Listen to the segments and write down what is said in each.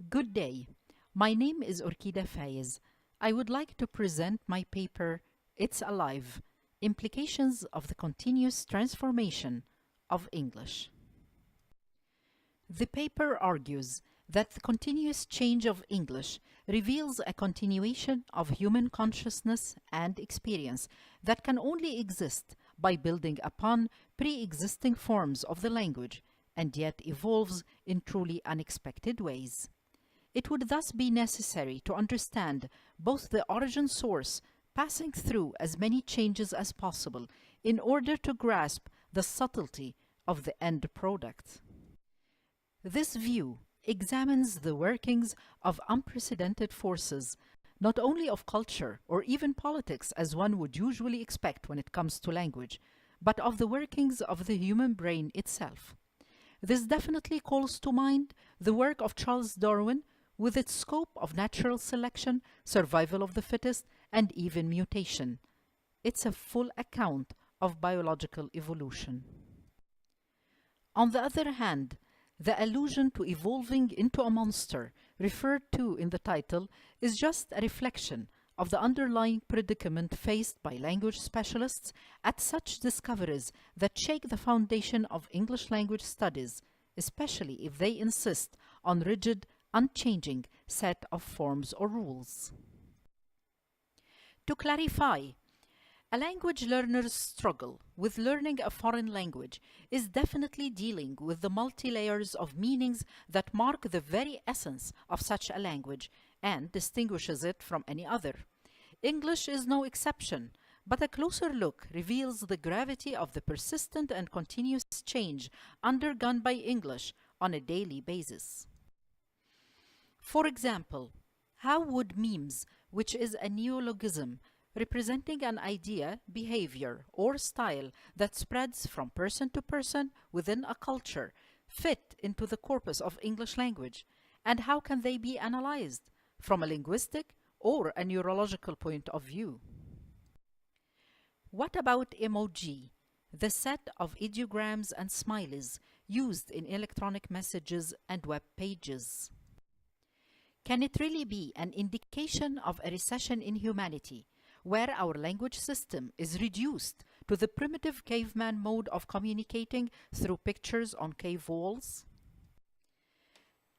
Good day. My name is Orkida Faiz. I would like to present my paper, It's Alive, Implications of the Continuous Transformation of English. The paper argues that the continuous change of English reveals a continuation of human consciousness and experience that can only exist by building upon pre-existing forms of the language and yet evolves in truly unexpected ways. It would thus be necessary to understand both the origin source passing through as many changes as possible in order to grasp the subtlety of the end product. This view examines the workings of unprecedented forces, not only of culture or even politics as one would usually expect when it comes to language, but of the workings of the human brain itself. This definitely calls to mind the work of Charles Darwin, with its scope of natural selection, survival of the fittest, and even mutation. It's a full account of biological evolution. On the other hand, the allusion to evolving into a monster referred to in the title is just a reflection of the underlying predicament faced by language specialists at such discoveries that shake the foundation of English language studies, especially if they insist on rigid, unchanging set of forms or rules. To clarify, a language learner's struggle with learning a foreign language is definitely dealing with the multi-layers of meanings that mark the very essence of such a language and distinguishes it from any other. English is no exception, but a closer look reveals the gravity of the persistent and continuous change undergone by English on a daily basis. For example, how would memes, which is a neologism representing an idea, behavior, or style that spreads from person to person within a culture, fit into the corpus of English language? And how can they be analyzed from a linguistic or a neurological point of view? What about emoji, the set of ideograms and smileys used in electronic messages and web pages? Can it really be an indication of a recession in humanity, where our language system is reduced to the primitive caveman mode of communicating through pictures on cave walls?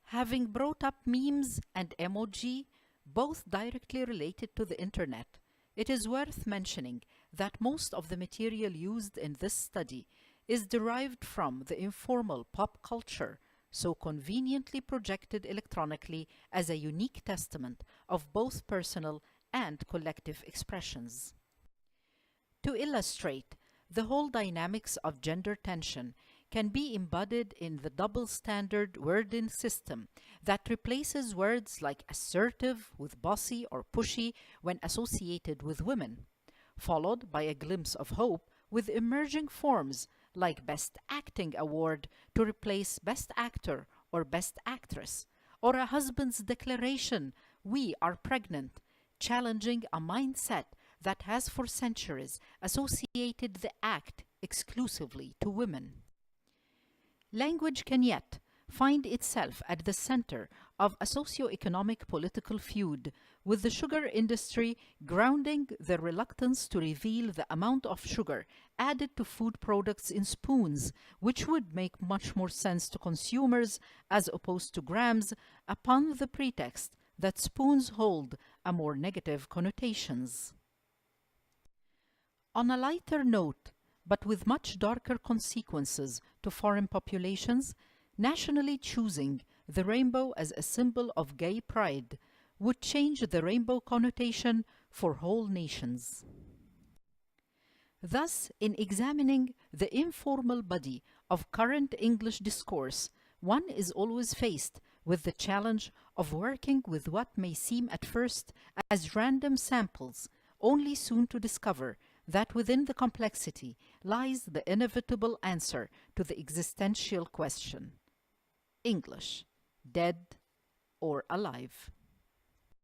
Having brought up memes and emoji, both directly related to the internet, it is worth mentioning that most of the material used in this study is derived from the informal pop culture, so conveniently projected electronically as a unique testament of both personal and collective expressions. To illustrate, the whole dynamics of gender tension can be embodied in the double standard wording system that replaces words like assertive with bossy or pushy when associated with women, followed by a glimpse of hope with emerging forms like Best Acting Award to replace Best Actor or Best Actress, or a husband's declaration, "We are pregnant," challenging a mindset that has for centuries associated the act exclusively to women. Language can yet find itself at the center of a socio-economic political feud, with the sugar industry grounding their reluctance to reveal the amount of sugar added to food products in spoons, which would make much more sense to consumers as opposed to grams, upon the pretext that spoons hold a more negative connotations. On a lighter note, but with much darker consequences to foreign populations, nationally choosing the rainbow as a symbol of gay pride would change the rainbow connotation for whole nations. Thus, in examining the informal body of current English discourse, one is always faced with the challenge of working with what may seem at first as random samples, only soon to discover that within the complexity lies the inevitable answer to the existential question: English, dead or alive?